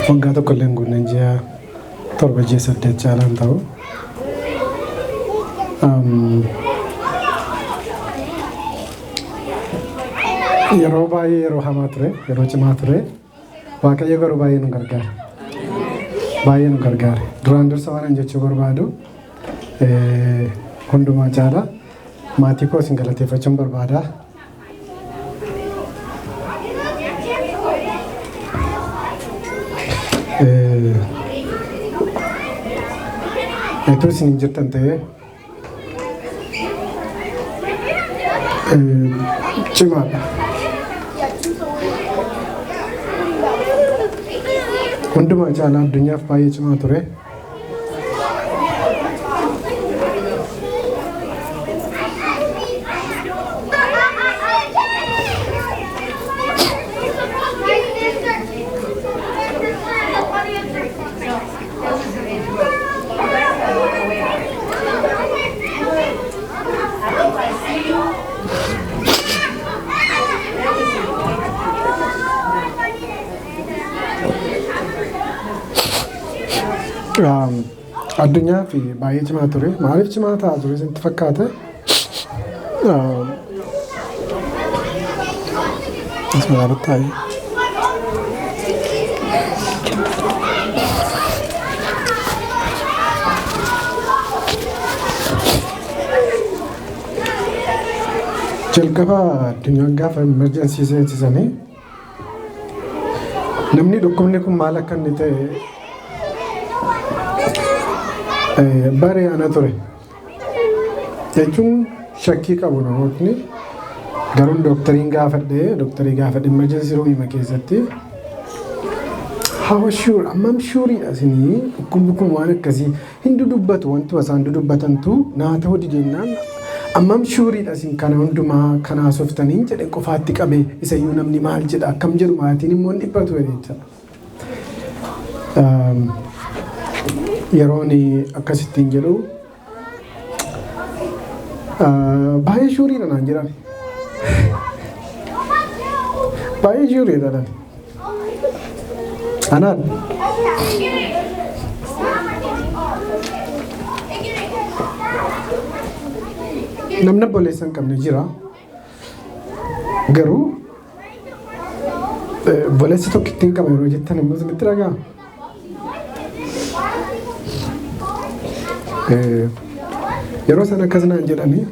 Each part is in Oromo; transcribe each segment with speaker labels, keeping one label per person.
Speaker 1: waggaa tokko illee guunneen ji'a torba ji'a 8 caalaan ta'u. Yeroo baay'ee yeroo hamaa ture, yeroo cimaa ture. Waaqayyo garuu baay'ee nu gargaare. Baay'ee nu gargaare. Duraan dursa waan jechuu barbaadu hundumaa caala maatii koo isin galateeffachuun barbaada. Itu isin jirtan ta'ee cimaadha. Hundumaa caalaa addunyaaf baay'ee cimaa ture. Addunyaa fi baay'ee cimaa ture. Maaliif cimaa ta'a ture isinitti fakkaata? As magaalatti taa'ee. Jalqaba addunyaan gaafa emerjensii seensisanii namni dhukkubni kun maal akka inni ta'e bare ana ture jechuun shakkii qabu namootni garuu dooktarii gaafadhe emergency room keessatti how sure ammam shuuriidha isinii dhukkubni kun waan akkasii hin dudubbatu wanti isaan dudubbatantu naa ta'uu didennaan ammam shuuriidha isin kana hundumaa kanaa softanii jedhe qofaatti qabe isayyuu namni maal jedha akkam jedhu maatiin immoo hin dhiphatu jecha. Yeroon akkasittiin jedhu baay'ee shuuriidha naan jedhan. Baay'ee shuuriidha naan. Anaan namni obboleessa hin qabne jira. Garuu obboleessi tokko ittiin qaba yeroo jettan immoo isinitti dhagaa. Yeroo sana akkas naan jedhanii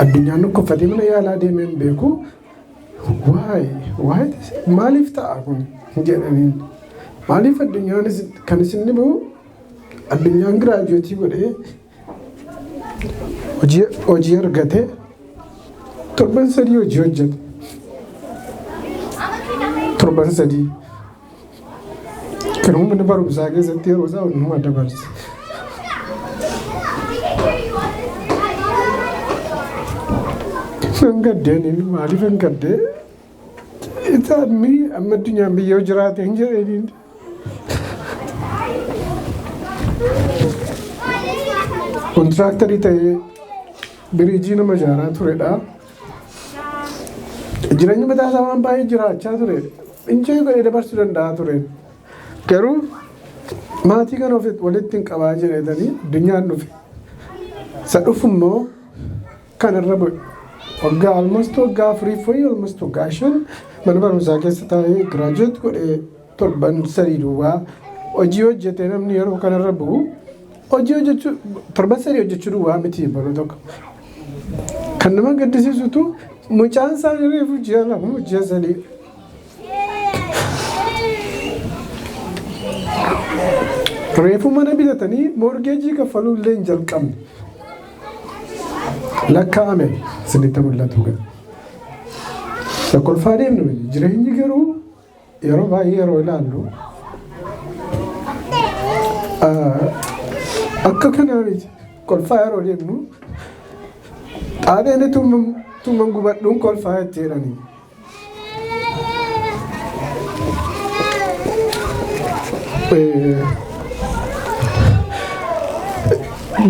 Speaker 1: addunyaan dhukkubfatee mana yaalaa deemee hin beeku. Waay maaliif ta'a kun jedhaniin maaliif addunyaan kan isin dhibu addunyaan giraajuweetii godhee hojii argate torban 3 hojii hojjete. Torban 3 kan humna barumsaa keessatti yeroo isaa hunduma dabarse. Gaddeen maaliif hin gaddee isaan amma addunyaan biyya jiraate hin jedhaniin. Kontiraaktarii ta'ee biriijii nama ijaaraa turedha. Jireenya mataa isaa waan baay'ee jiraachaa ture. Injii godhee dabarsuu danda'a ture. Garuu maatii kana walitti hin qabaa jedhetanii addunyaan dhufe. Isa dhufu immoo kanarra bu'e. Waggaa almost waggaa 4 almost waggaa 5 mana barumsaa keessa taa'ee giraajuweet godhee torban 3 duwwaa hojii hojjetee namni yeroo kanarra bu'u hojii hojjechuu torban 3 hojjechuu duwwaa miti yeroo tokko. Kan nama gaddisiisutu mucaan isaa reefu ji'a 2 ji'a 3. Reefu mana bitatanii morgeejii kaffaluu illee hin jalqabne. Lakkaa'ame isinitti mul'atu ga'a. Kolfaa deemnu jireenyi garuu yeroo baay'ee yeroo ilaallu akka kanaa miti. Kolfaa yeroo deemnu xaadheen tumman gubadhuun kolfaa itti jedhanii.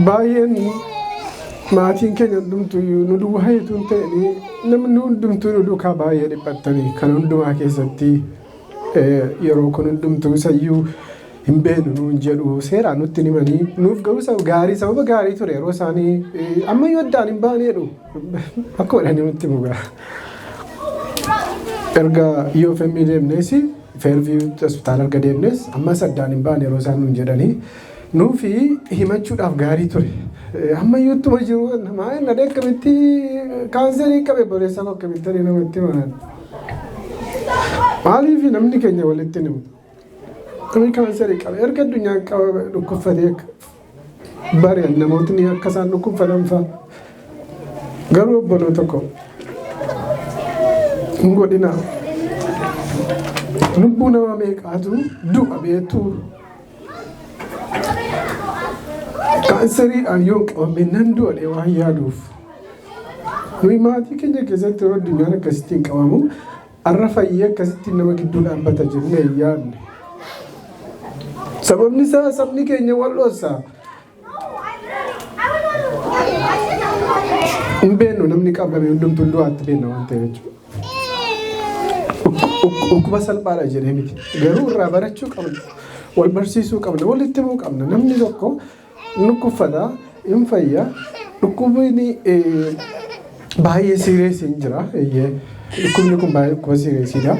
Speaker 1: Baay'een maatiin keenya hundumtuu nu duwwaa heetuun ta'anii namni hundumtuu nu duukaa baay'ee dhiphattanii kan hundumaa keessatti yeroo kun hundumtuu sayyuu hin beenu nuun jedhu seeraan nutti himanii nuuf garuu sababa gaarii ture yeroo isaanii ammayyuu addaan hin baaneedhu akka godhanii nutti mugaa. Erga EOFM deemnes Fairview hospitaala erga deemnes ammas addaan hin baane yeroo isaan nuun jedhanii nuufi himachuudhaaf gaarii ture. Ammayyuuttuma jiru namaa inni akkamitti kaanserii qabe boleessaa akkamitti namatti himan. Maaliif namni keenya walitti himu? Namni kaanserii qabe erga addunyaan qaba dhukkubfatee bari'an namootni akka isaan dhukkubfatan fa'a. Garuu obboloo tokko hin godhina. Lubbuu nama meeqaatu du'a beektu. Kanseriidhaan yoo qabame nan du'adhe waan yaaduuf. Nuyi maatii keenya keessatti yeroo addunyaan akkasitti hin qabamu har'a fayyee akkasitti nama gidduu dhaabbata jennee hin yaadne. Sababni isaa sabni keenya wal dhoosaa. Hin beeknu namni qabame hundumtuu du'aatti beekna waan ta'eef jechuudha. Dhukkuba salphaadha jedhee miti. Garuu irraa barachuu qabna. Wal barsiisuu qabna. Walitti himuu qabna. Namni tokko dhukkubfata hin fayya. Dhukkubni baay'ee sireesii hin jira. Dhukkubni kun baay'ee dhukkuba sireesiidha.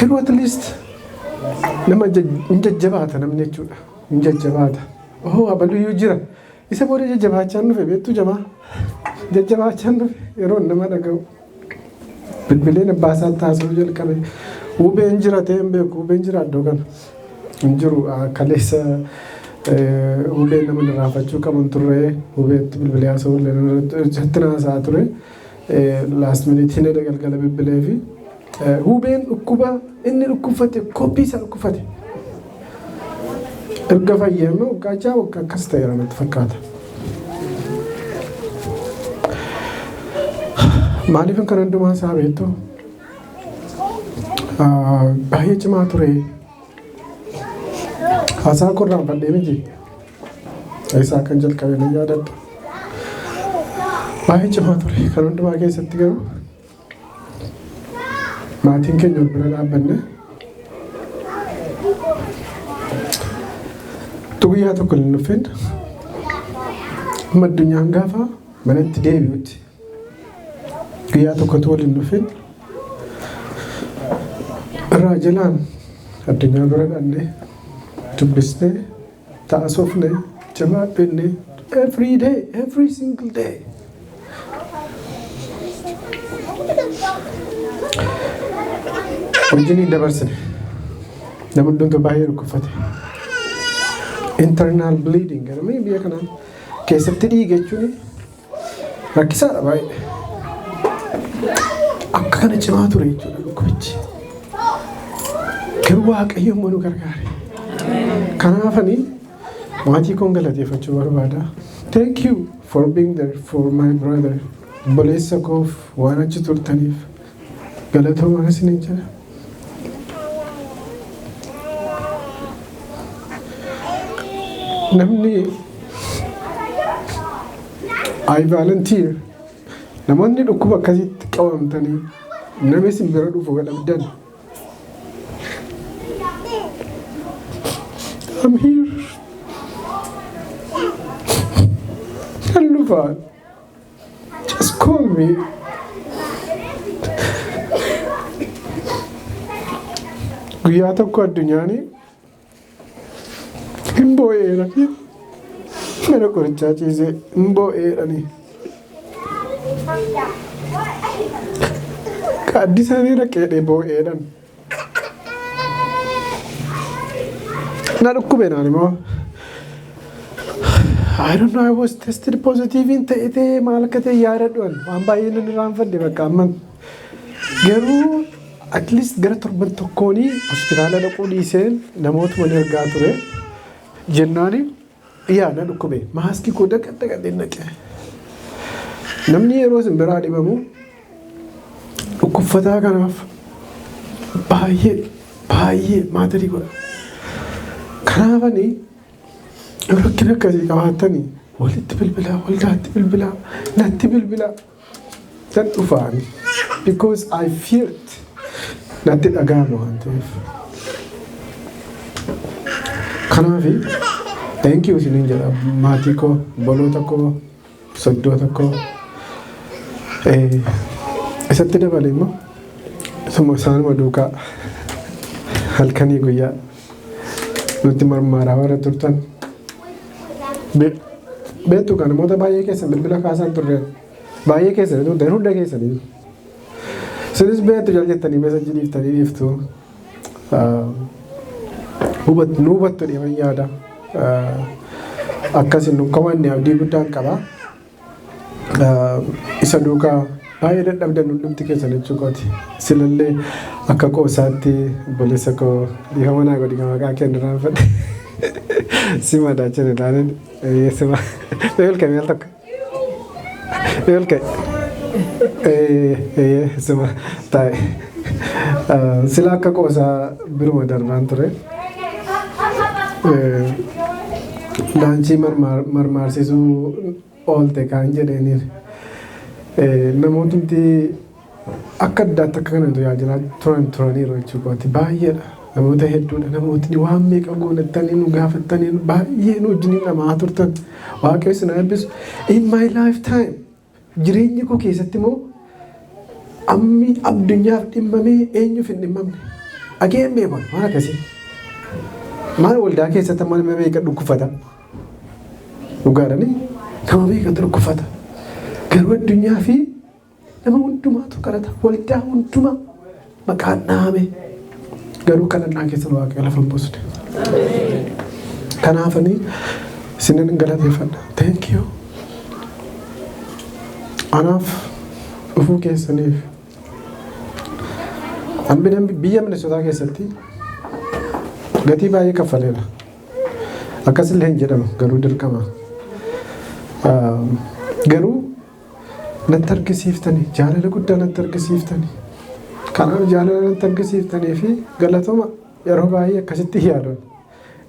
Speaker 1: Garuu at least nama hin jajjabaata namni jechuudha. Hin jajjabaata. Abaluyyuu jira. Isa booda jajjabaachaan dhufe beektuu jamaa. Jajjabaachaan dhufe yeroo nama dhaga'u. Bilbileen abbaasaa taasisuu jalqabe. Hubeen jira ta'e hin beeku. Hubeen jira iddoo kana. Hin jiru kaleessa hubeen nama raafachuu qabu hin turre. Hubeetti bilbilee haasa'uu irratti haasaa ture. Last minute hin galgala bilbilee fi hubeen dhukkuba inni dhukkubfate koppii isaa dhukkubfate. Erga fayyame waggaachaa waggaa akkas ta'eera natti fakkaata. Maaliif kan hundumaa isaa beektu? Baay'ee cimaa ture. Haasaa korraan fadhee miti. Isaa kan jalqabe ni yaadadha. Baay'ee cimaa ture. Kan hundumaa keessatti garuu maatiin keenya wal bira dhaabbanne. Guyyaa tokko hin dhufeen amma addunyaan gaafa manatti deebi'utti guyyaa tokkotu waliin dhufeen irraa jalaan addunyaa bira dhannee dubbisnee taasofnee jabaadhennee every single day. Wajjin dabarsine nama hundumtuu baay'ee dhukkubfate. Internal bleeding jedhamee biyya kanaan keessatti dhiiga jechuun rakkisaadha baay'ee. Akka kana cimaa ture jechuudha dhukkubichi. Garuu Waaqayyo immoo nu gargaare. Kanaafanii maatii koon galateeffachuu barbaada. Thank you for being there for my brother. Obboleessa koof waan achi turtaniif galatoomaa isiniin jedha. Namni I volunteer namoonni dhukkuba akkasitti qabamtanii namni isin bira dhufu gadhabdan. I'm here. Hallufaan. Just call me. Guyyaa tokko addunyaanii hin boo'eerani. Mana qorichaa ciisee hin boo'eerani. Kaaddisaanii dhaqee boo'eedhan. Na dhukkube naan immoo I don't know, I was tested positive in ta'ee maal akka ta'e yaadadhuan waan baay'ee nan irraanfadhe bakka amman. Garuu at least gara torban tokkoonii hospitaala dhaquu dhiiseen namootuma ni argaa ture. Jennaani na dhukkube maaskii koo dhaqadhee naqe. Namni yeroo isin biraa dhibamu dhukkubfataa kanaaf baay'ee maatirii godha. Kanaafanii rakkina akkasii qabaatanii walitti bilbilaa, waldaatti bilbilaa, natti bilbilaa. Tan dhufaani because I feared natti dhaga'ama waan ta'eef. Kanaafi thank you isiniin jedha maatii koo, obboloota koo, soddoota koo. Isatti dabale immoo isaanuma duukaa halkanii guyyaa nutti marmaaraa warra turtan. Beektu kan namoota baay'ee keessan bilbila kaasaan turre baay'ee keessan turtan hunda keessanii. Sinis beektu jaljettanii meesajii dhiiftanii dhiiftu. Nu hubattu dhiiban yaada. Akkasiin nu komanne abdii guddaan qaba. Isa duukaa baay'ee dadhabdan hundumti keessan jechuukooti. Silallee akka qoosaatti obboleessa koo dhiifa manaa godhi maqaa kennu raanfadhe. Sima daachin ilaalin sima beelka meel tokko beelka sima taa'e sila akka qoosaa biruma darbaan ture laanchii marmaarsiisuu oolte kaan jedheeniin namootumti akka addaatti akka kanatu yaajilaa turaniiru jechuukooti baay'eedha. Namoota hedduudha namootni waan meeqa goonattanii nu gaafattanii baay'ee nu wajjin namaa turtan waaqayyo isin eebbisu. In my lifetime jireenya koo keessatti immoo ammi addunyaaf dhimmamee eenyuuf hin dhimmamne dhageen beekan waan akkasii. Maal waldaa keessatti amma nama meeqa dhukkufata dhugaadhanii nama meeqa dhukkufata garuu addunyaa fi nama hundumaatu kadhata waldaa hundumaa maqaan dhaame. Garuu kadhannaa keessa waaqayyo lafa hin buusne. Kanaafanii isinin galateeffadha. Thank you. Anaaf dhufuu keessaniif. Biyya Minisootaa keessatti gatii baay'ee kaffaleera. Akkasillee hin jedhamu garuu dirqama. Garuu natti argisiiftanii jaalala guddaa natti argisiiftanii. Kanaaf jaalala natti argisiiftanii fi galatoma yeroo baay'ee akkasitti yaadan.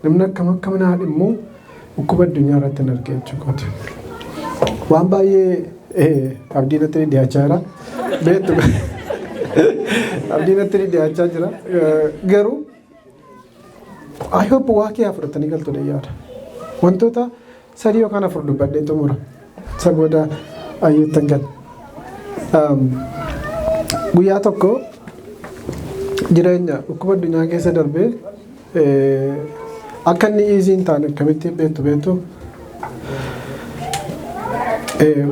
Speaker 1: Namni akkam naa dhimmu dhukkuba addunyaa irratti hin argee jechuudha. Waan baay'ee abdii natti dhiyaachaa jira. Beektu abdii natti dhiyaachaa jira. Garuu I hope waa kee fudhatanii galtudha yaada. Wantoota sadii yookaan afur dubbadhee xumura. Isa booda ayyeettan gal. Guyyaa tokko jireenya dhukkuba addunyaa keessa darbee akka inni easy hin taane akkamitti beektu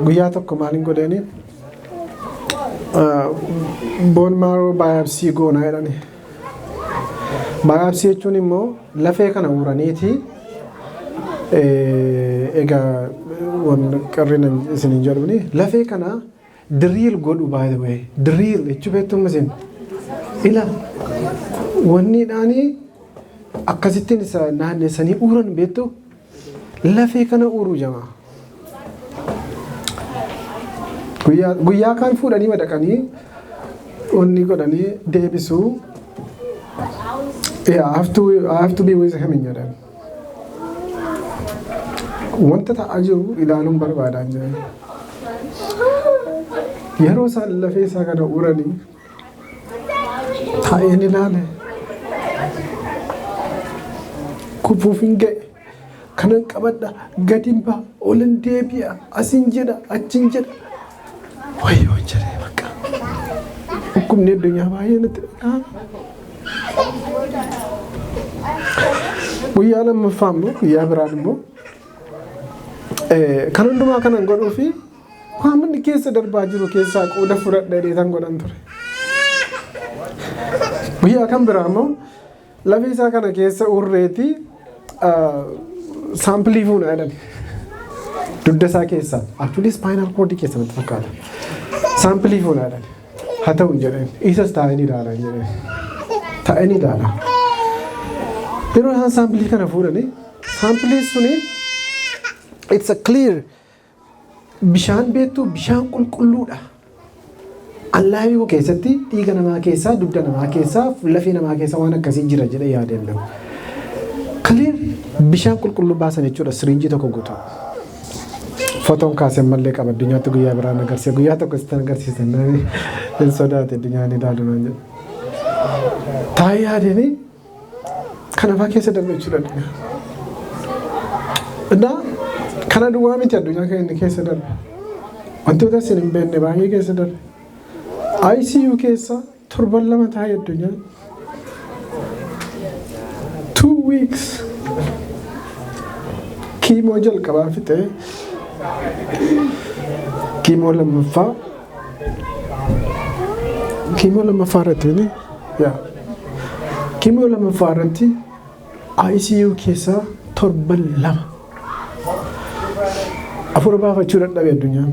Speaker 1: guyyaa tokko maaliin godheeni bone marrow biopsy goonaa jedhani. Biopsy jechuun immoo lafee kana uraniiti egaa waan qarrina isiniin jedhuni lafee kana drill godhu by the way drill jechuun beektu masin ila wanni dhaanii akkasittiin isa naannessanii uran beektu lafee kana uruu jamaa. Guyyaa kan fuudhanii madaqanii wanni godhanii deebisuu I have to be with him jedhan. Wanta ta'aa jiru ilaaluun barbaadan jedhan. Yeroo isaan lafee isaa kana uranii taa'een ilaale kufuuf hin ga'e kanan qabadha gadin ba'a olan deebi'a asin jedha achin jedha wayyoo jedhee bakka dhukkubni addunyaa baay'ee natti dhaga'ame. Guyyaa lammaffaa immoo guyyaa biraan immoo kan hundumaa kanan godhuu fi waan inni keessa darbaa jiru keessaa qooda fudhadha dheetan godhan ture. Guyyaa kan biraa immoo lafee isaa kana keessa urreetii saampilii fuuna jedhan dugda isaa keessaa actually spinal cord keessa natti fakkaata saampilii fuuna jedhan haa ta'u hin jedhan isas taa'anii ilaalan jedhan taa'anii ilaalan. Yeroo isaan saampilii kana fuudhanii saampilii suni it's a clear bishaan beektu bishaan qulqulluudha. Allaayii koo keessatti dhiiga namaa keessaa dugda namaa keessaa lafee namaa keessaa waan akkasii jira jedhee yaadeen nama. Clear bishaan qulqulluu baasan jechuudha siriinjii tokko guutuu. Fotoon kaaseen mallee qaba addunyaatti guyyaa biraan agarsiisa guyyaa tokko sitti agarsiisan hin sodaate addunyaan ilaalu naan jedhu. taa'ee yaadanii kana fa'aa keessa darbe jechuudha. Innaa kana duwwaa miti addunyaa kan inni keessa darbe. Wantoota isin hin beekne baay'ee keessa darbe. ICU keessa torban 2 taa'ee addunyaa. 2 weeks kiimoo jalqabaa fixee kiimoo lammaffaa irratti kiimoo lammaffaa irratti ICU keessa torban 2 afur baafachuu dadhabe addunyaan.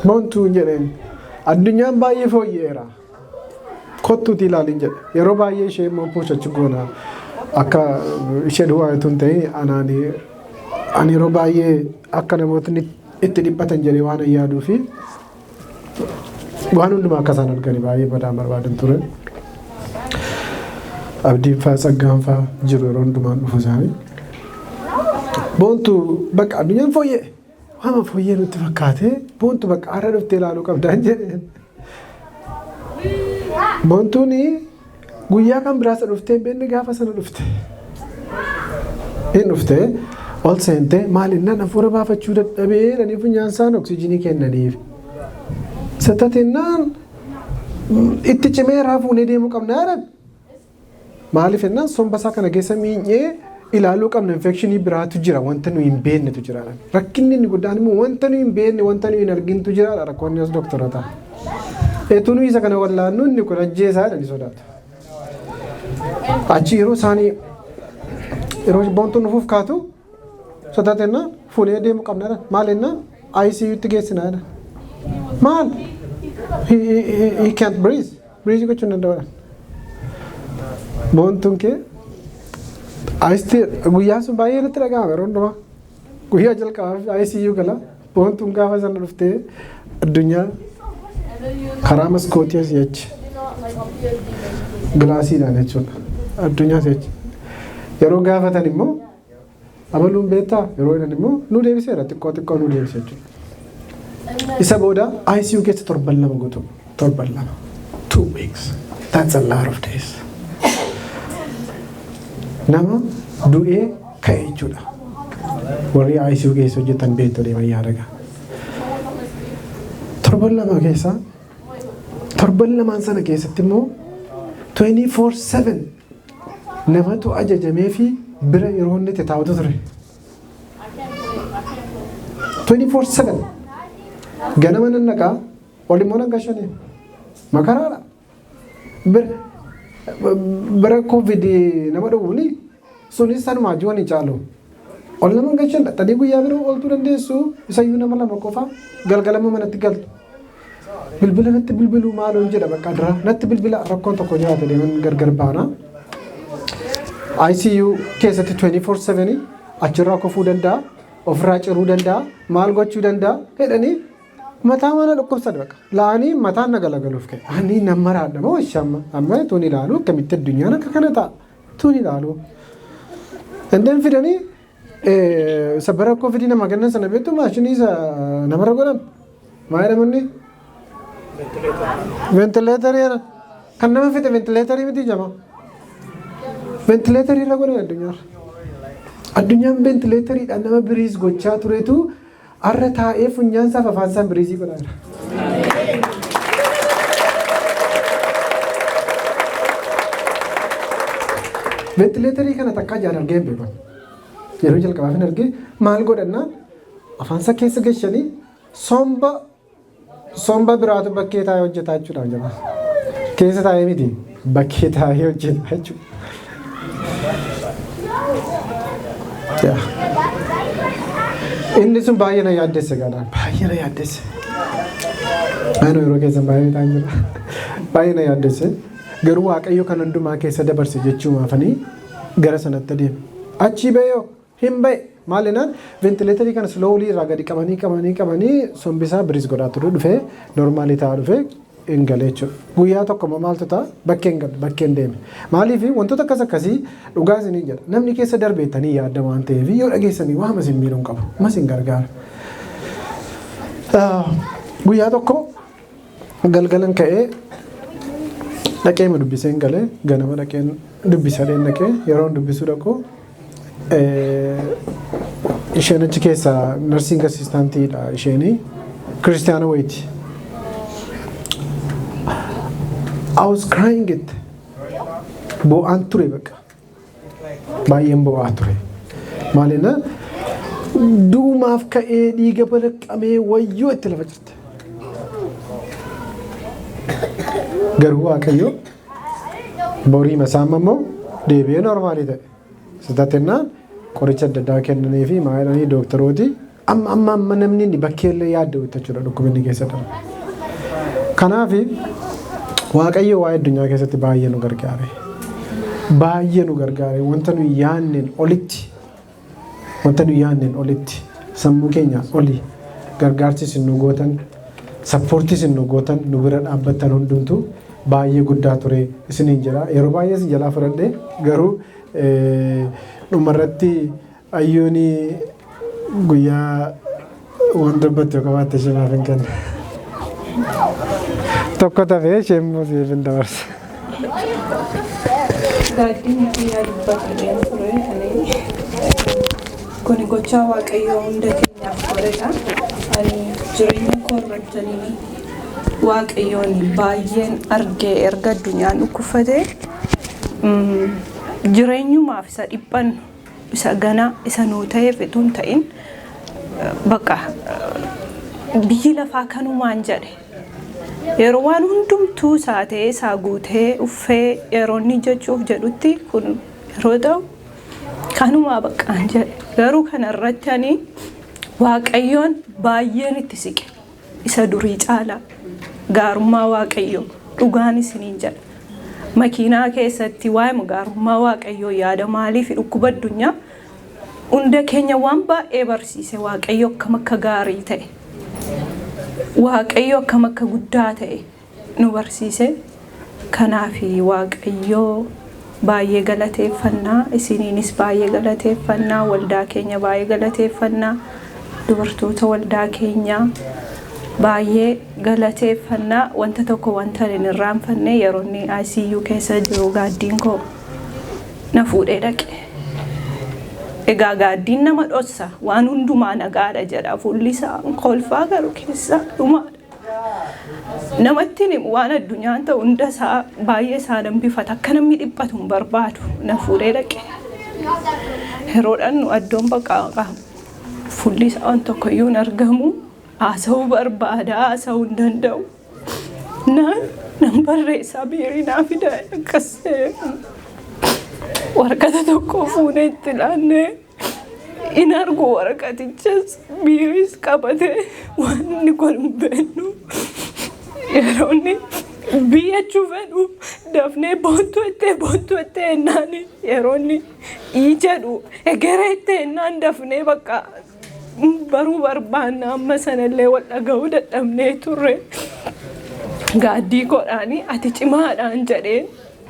Speaker 1: Boontuun jedheen addunyaan baay'ee fooyya'eera. Kottuuti ilaalin jedhe yeroo baay'ee ishee immoo puusachi goona akka ishee duwwaatu hin ta'e ani yeroo baay'ee akka namootni itti dhiphatan jedhee waan yaaduu fi waan hundumaa akka isaan arganii baay'ee badaan barbaadan ture. Abdiin fa'aa saggaan fa'aa jiru yeroo hundumaan dhufu isaanii. Boontuu bakka addunyaan fooyya'e waan fooyya'e nutti fakkaatee boontuu bakka haara dhuftee ilaaluu qabdaan jedheen. Boontuun guyyaa kan biraasa dhuftee beekni gaafa sana dhufte. Hin dhuftee ol seentee maalinnaan hafuura baafachuu dadhabee jedhanii funyaansaan oksijiinii kennaniif. Satatennaan itti cimee raafuunee deemuu qabna jedhan. Maaliif jennaan sombasaa kana keessa miinyee ilaaluu qabna infekshinii biraatu jira wanta nuyi hin beeknetu jira. Rakkinni inni guddaan immoo wanta nuyi hin beekne wanta nuyi hin argintu jira rakkoonni as doktorotaa. Eetu nuyi isa kana wallaannu inni kun ajjeesaa jedhanii sodaatu. Achi yeroo isaanii yeroo boontuun nufuuf kaatu sodaatennaan fuunee deemuu qabna jedhan. Maal jennaan ICU'tti geessinaa jedhan. Maal? He can't breathe. Breathe gochuu hin danda'u. Boontuun kee guyyaa sun baay'ee natti dhaga'ame yeroo hundumaa. Guyyaa jalqabaaf ICU gala boontuun gaafa sana dhuftee addunyaa karaa maskootii asii achi gilaasiidhaan jechuudha. Addunyaa asii achi. Yeroo gaafatan immoo abaluun beektaa yeroo jedhan immoo nu deebiseera xiqqoo nu deebise jechuudha. Isa booda ICU keessa torban 2 guutuu. Torban 2. 2 weeks. That's a lot of days. Nama du'ee ka'e jechuudha. Warri ICU keessa hojjetan beektu deeman yaadaga. Torban 2 keessa torban 2 sana keessatti immoo 24/7 namatu ajajamee fi bira yeroo inni taa'utu ture. 24/7 ganama nan naqaa walimmoo nan gashanii makaraadha. Bira COVID nama dhowwuni sunis sanuma ajuun hin caalu. Ol nama gashan dhattanii guyyaa bira ooltuu dandeessu isayyuu nama 2 qofa galgalama manatti galtu. Bilbila natti bilbiluu maaloo jedha bakka dura natti bilbila rakkoon tokko nyaata deeman gargar baana. ICU keessatti 24/7 achirraa kufuu danda'a, ofirraa ciruu danda'a, maal gochuu danda'a jedhanii mataa mana dhukkubsatu bakka. La'anii mataan na galagaluuf ka'e. Ani nama raadhama washamma amma tuun ilaalu akkamitti addunyaan akka kana ta'a tuun ilaalu. Dandeen fidanii sabara COVID nama gannan sana beektu maashinii isa namarra godhan maa jedhamanni ventileetarii kan nama fide ventileetarii miti jama. Ventileetarii irra godhan addunyaarra. Addunyaan ventileetariidhaan nama biriis gochaa turetu arra taa'ee funyaansaaf afaansaan biriisii godhaa jira. Ventileetarii kana takkaa jaan argee hin beekan. Yeroo jalqabaaf hin argee maal godhannaan afaansa keessa gashanii somba biraatu bakkee taa'ee hojjetaa jechuudha jama. Keessa taa'ee miti bakkee taa'ee hojjetaa jechuudha. Inni sun baay'ee na yaaddesse gaadhaan baay'ee na yaaddesse. Ani yeroo keessa baay'ee ta'an jira. Baay'ee na yaaddesse. Garuu Waaqayyo kan hundumaa keessa dabarse jechuumaafanii gara sanatti adeeme. Achi ba'ee hin ba'e maalinaan ventileetarii kana slowly irraa gadi qabanii sombisaa biriis godhaa ture dhufee normaalii ta'aa dhufee hin galee jechuudha. Guyyaa tokko maaltu ta'a bakkeen deeme. Maaliif wantoota akkasii dhugaa isinii jedha. Namni keessa darbeettanii yaadda waan ta'eef yoo dhageessanii waan isin miidhuun qabu mas hin gargaara. guyyaa tokko galgalan ka'ee dhaqee ma dubbiseen galee ganama dhaqeen dubbisadeen dhaqee yeroo dubbisuu dhaqu isheen achi keessaa nursing assistantidha isheenii Christiana Waiti. I was crying it. Bo'aan ture baqa. Baay'een bo'aa ture. Maalina duumaaf ka'ee dhiiga balaqqamee wayyoo itti lafa jirte. Garuu Waaqayyo borii masaama immoo deebi'ee normaalii ta'e. Sitatennaan qoricha adda addaa kennanii fi maayilanii dooktarooti amma namni inni bakkeellee yaadda jechuudha dhukkubinni keessa dhala. Kanaaf Waaqayyo waa addunyaa keessatti baay'ee nu gargaare. Baay'ee nu gargaare wanta nu yaanneen olitti sammuu keenya oli gargaarsis nu gootan sappoortis nu gootan nu bira dhaabbattan hundumtu baay'ee guddaa ture isiniin jira. Yeroo baay'ee isin jalaa fudhadhe garuu dhumarratti ayyuuni guyyaa waan dubbatti yoo qabaatte shimaaf hin kenna. Tokko tafee isheen muuziif hin dabarsa.
Speaker 2: Gaaddiin biyyaa dubbatanii ture kuni gochaa Waaqayyoo hunda keenyaaf godhedha. Ani jireenya koo irrattanii Waaqayyoon baay'een argee erga addunyaan dhukkubfate jireenyumaaf isa dhiphannu isa ganaa isa nuu ta'eef itoo hin ta'in bakka biyyi lafaa kanumaan jedhe yeroo waan hundumtuu isaa ta'ee isaa guutee uffee yeroo inni jechuuf jedhutti kun yeroo ta'u kanumaa baqqaan jedhe garuu kanarratti ani Waaqayyoon baay'een itti siqe isa durii caalaa gaarummaa Waaqayyoo dhugaan isiniin jedha. Makiinaa keessatti waa'ee gaarummaa Waaqayyoo yaada maaliif dhukkuba addunyaa hunda keenya waan baay'ee barsiise Waaqayyo akkam akka gaarii ta'e Waaqayyo akkam akka guddaa ta'e nu barsiise. Kanaaf Waaqayyoo baay'ee galateeffannaa isiniinis baay'ee galateeffannaa waldaa keenya baay'ee galateeffannaa dubartoota waldaa keenyaa baay'ee galateeffannaa wanta tokko wanta hin irraanfanne yeroo inni ICU keessa jiru gaaddiin koo na fuudhee dhaqe. Egaa gaaddiin nama dhossa waan hundumaa nagaadha jedha fuulli isaa kolfaa garuu keessaa dhumaadha. Namatti waan addunyaan ta'u hunda isaa baay'ee isaa dambifata akka namni dhiphatu hin barbaadu na fuudhee dhaqe. Yeroodhaan nu addoon baqaa fuulli isaa waan tokkoyyuu hin argamu. Haasa'uu barbaada haasa'uu hin danda'u. Nan barreessaa biirii naa fida akkas waraqata tokko fuunee itti laannee in argu waraqatichas biiriis qabatee waan inni kun hin beeknu yeroo inni biyyachuu fedhu dafnee boontuu ittee ennaan yeroo inni ii jedhu egeree ittee ennaan dafnee bakka baruu barbaanna amma sanallee wal dhaga'uu dadhabnee turre. Gaaddii godhaanii ati cimaadhaan jedheen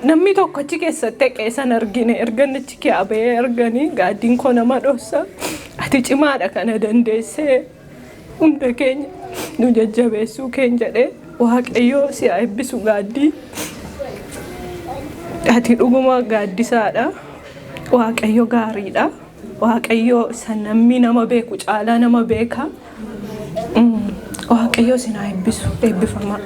Speaker 2: namni tokko achi keessatti qeessan argine erganichi kiyaabee erganii gaaddiin koo nama dhossa ati cimaadha kana dandeessee hunda keenya nu jajjabeessuu keenya jedhee Waaqayyoo si haa eebbisu gaaddii ati dhuguma gaaddisaadha Waaqayyo gaariidha Waaqayyo isa namni nama beeku caalaa nama beeka Waaqayyo si haa eebbisu eebbifamaa.